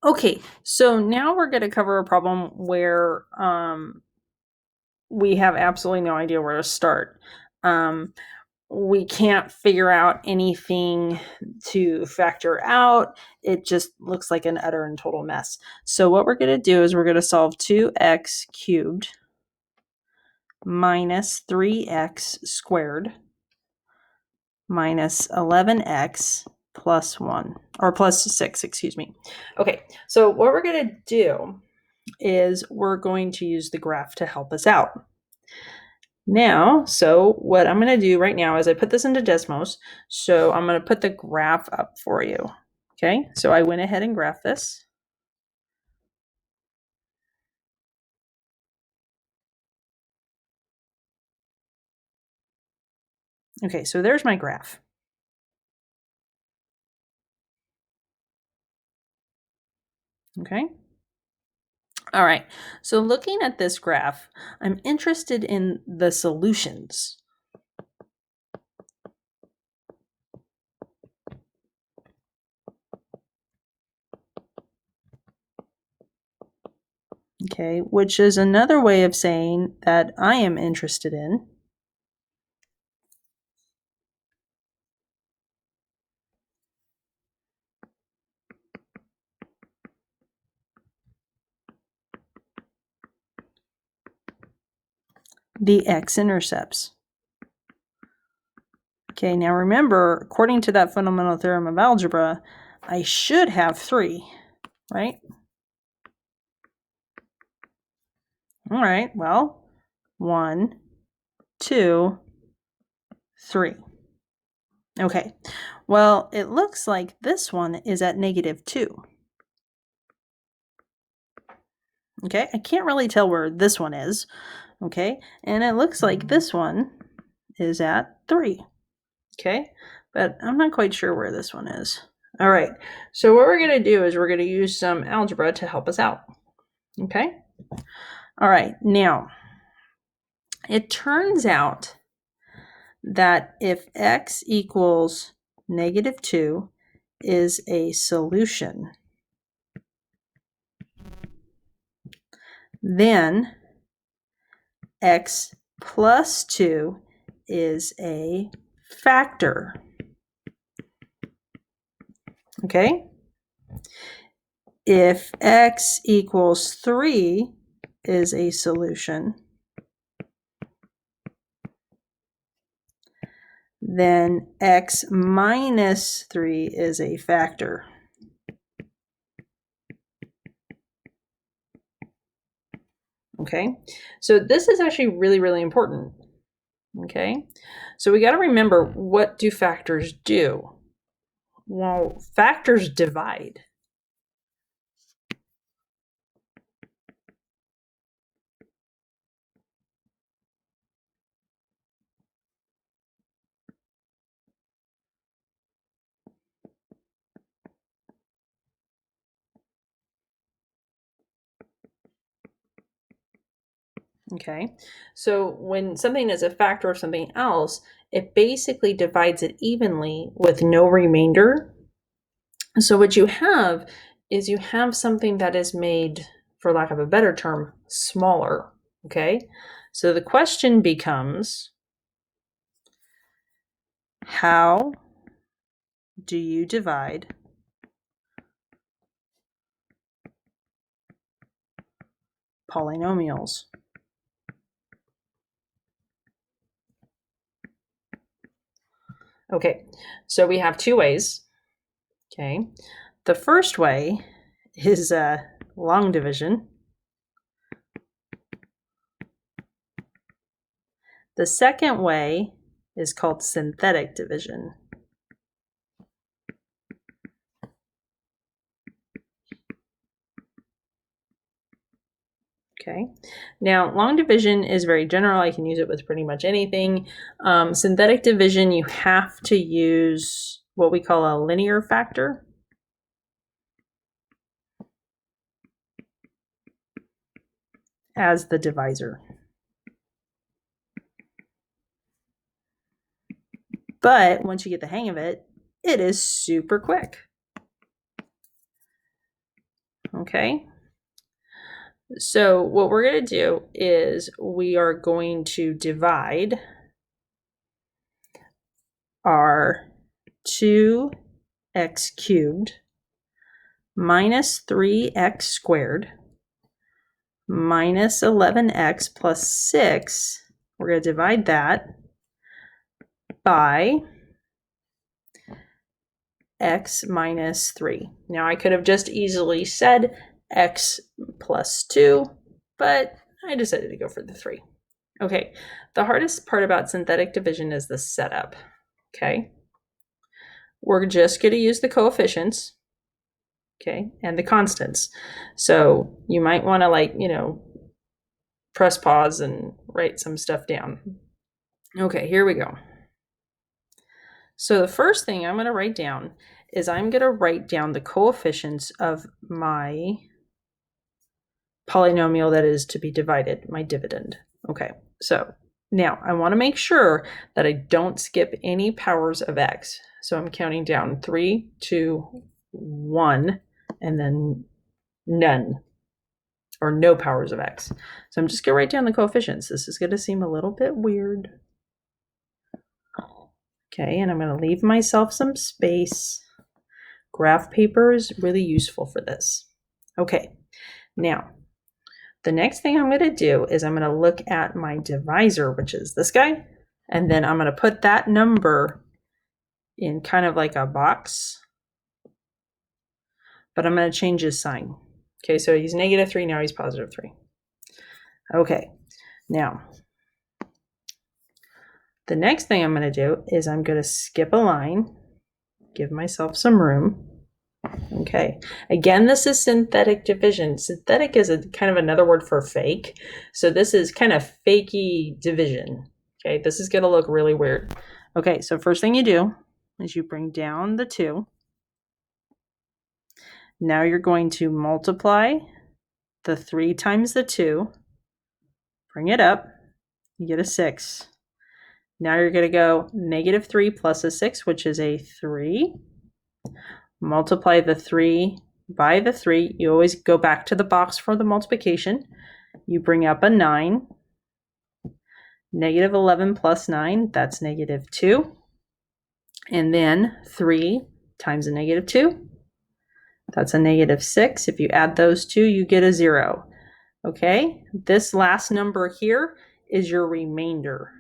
Okay, so now we're going to cover a problem where we have absolutely no idea where to start. We can't figure out anything to factor out. It just looks like an utter and total mess. So what we're going to do is we're going to solve 2x cubed minus 3x squared minus 11x plus 1, or plus 6, excuse me. Okay, so what we're going to do is we're going to use the graph to help us out. Now, so what I'm going to do right now is I put this into Desmos, so I'm going to put the graph up for you. Okay, so I went ahead and graphed this. Okay, so there's my graph. Okay. All right, so looking at this graph, I'm interested in the solutions. Okay, which is another way of saying that I am interested in the x-intercepts. Okay, now remember, according to that fundamental theorem of algebra, I should have 3, right? All right, well, 1, 2, 3. Okay, well, it looks like this one is at -2. Okay, I can't really tell where this one is. Okay, and it looks like this one is at 3. Okay, but I'm not quite sure where this one is. All right, so what we're going to do is we're going to use some algebra to help us out. Okay, all right, now it turns out that if x equals -2 is a solution, then x plus 2 is a factor. Okay? If x equals 3 is a solution, then x minus 3 is a factor. Okay, so this is actually really, really important. Okay, so we got to remember, what do factors do? Well, factors divide. Okay, so when something is a factor of something else, it basically divides it evenly with no remainder. So what you have is you have something that is made, for lack of a better term, smaller. Okay, so the question becomes, how do you divide polynomials? Okay, so we have 2 ways. Okay, the first way is long division. The second way is called synthetic division. Okay, now long division is very general. I can use it with pretty much anything. Synthetic division, you have to use what we call a linear factor. As the divisor. But once you get the hang of it, it is super quick. Okay. So what we're going to do is we are going to divide our 2x cubed minus 3x squared minus 11x plus 6. We're going to divide that by x minus 3. Now I could have just easily said x plus 2, but I decided to go for the 3. Okay, the hardest part about synthetic division is the setup. Okay, we're just going to use the coefficients, okay, and the constants. So you might want to press pause and write some stuff down. Okay, here we go. So the first thing I'm going to write down is I'm going to write down the coefficients of my polynomial that is to be divided, my dividend. Okay, so now I want to make sure that I don't skip any powers of x. So I'm counting down 3, 2, 1, and then none, or no powers of x. So I'm just going to write down the coefficients. This is going to seem a little bit weird. Okay, and I'm going to leave myself some space. Graph paper is really useful for this. Okay, now the next thing I'm going to do is I'm going to look at my divisor, which is this guy, and then I'm going to put that number in kind of like a box, but I'm going to change his sign. Okay, so he's -3, now he's +3. Okay, now the next thing I'm going to do is I'm going to skip a line, give myself some room. Okay, again, this is synthetic division. Synthetic is a kind of another word for fake. So this is kind of fakey division. Okay, this is going to look really weird. Okay, so first thing you do is you bring down the 2. Now you're going to multiply the 3 times the 2. Bring it up. You get a 6. Now you're going to go -3 plus a 6, which is a 3. Multiply the 3 by the 3. You always go back to the box for the multiplication. You bring up a 9. -11 plus 9, that's -2. And then 3 times a -2, that's a -6. If you add those two, you get a 0. Okay, this last number here is your remainder.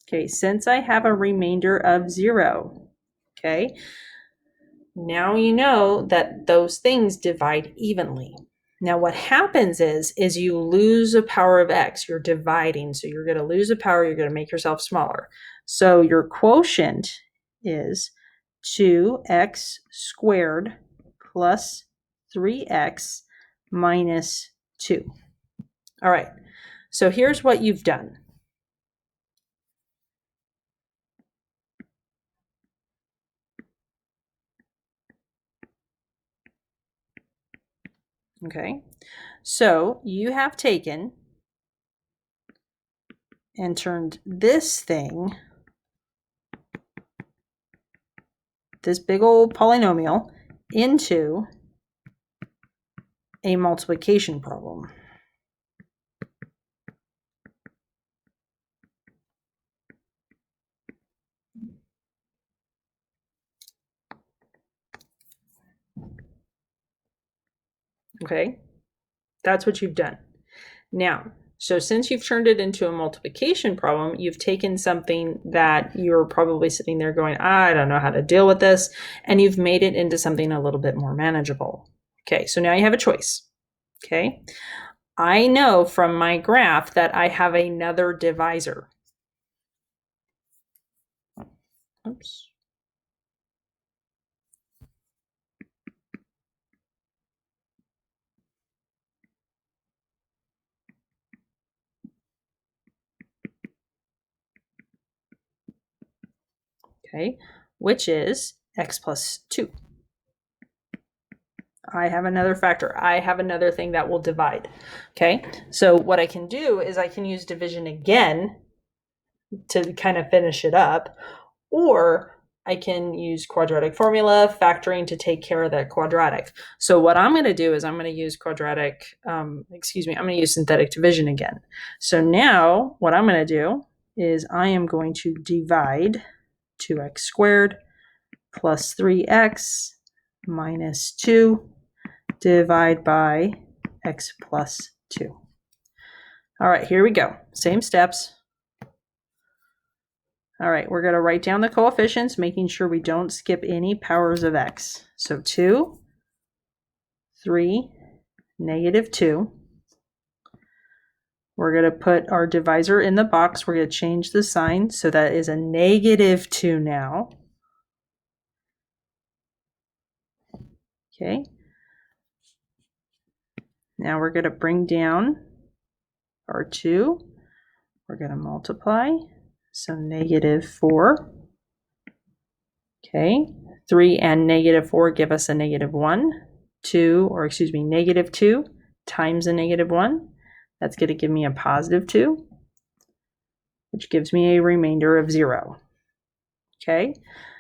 Okay, since I have a remainder of 0, okay, now you know that those things divide evenly. Now what happens is you lose a power of x. You're dividing, so you're going to lose a power. You're going to make yourself smaller. So your quotient is 2x squared plus 3x minus 2. All right, so here's what you've done. Okay, so you have taken and turned this thing, this big old polynomial, into a multiplication problem. Okay, that's what you've done. Now, so since you've turned it into a multiplication problem, you've taken something that you're probably sitting there going, I don't know how to deal with this, and you've made it into something a little bit more manageable. Okay, so now you have a choice. Okay, I know from my graph that I have another divisor. Oops. Okay, which is x plus 2. I have another factor. I have another thing that will divide. Okay, so what I can do is I can use division again to kind of finish it up, or I can use quadratic formula, factoring to take care of that quadratic. So what I'm going to do is I'm going to use I'm going to use synthetic division again. So now what I'm going to do is I am going to divide 2x squared plus 3x minus 2 divide by x plus 2. All right, here we go. Same steps. All right, we're going to write down the coefficients, making sure we don't skip any powers of x. So 2, 3, negative 2. We're going to put our divisor in the box. We're going to change the sign, so that is a negative 2 now. Okay. Now we're going to bring down our 2. We're going to multiply. So negative 4. Okay. 3 and negative 4 give us a negative 1. Negative 2 times a negative 1. That's going to give me a positive 2, which gives me a remainder of 0. Okay.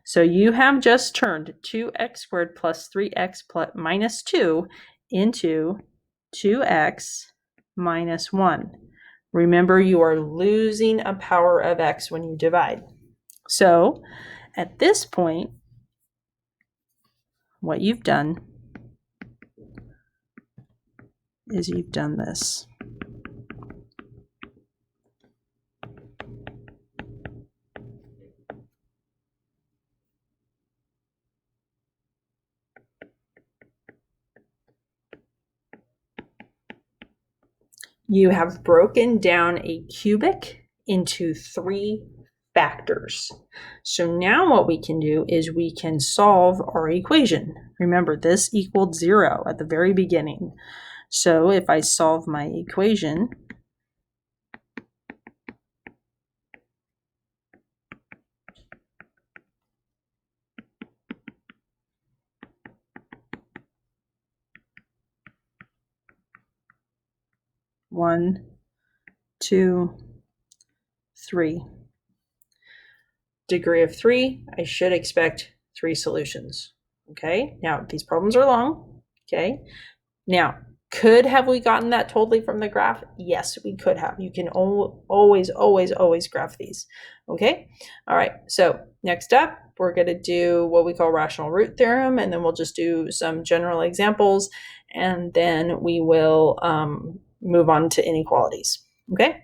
So you have just turned 2x squared plus 3x minus 2 into 2x minus 1. Remember, you are losing a power of x when you divide. So at this point, what you've done is you've done this. You have broken down a cubic into 3 factors. So now what we can do is we can solve our equation. Remember, this equaled 0 at the very beginning. So if I solve my equation, one, 2, 3. Degree of 3, I should expect 3 solutions. Okay, now these problems are long. Okay, now have we gotten that totally from the graph? Yes, we could have. You can always graph these. Okay, all right, so next up, we're going to do what we call rational root theorem, and then we'll just do some general examples, and then we will move on to inequalities. Okay.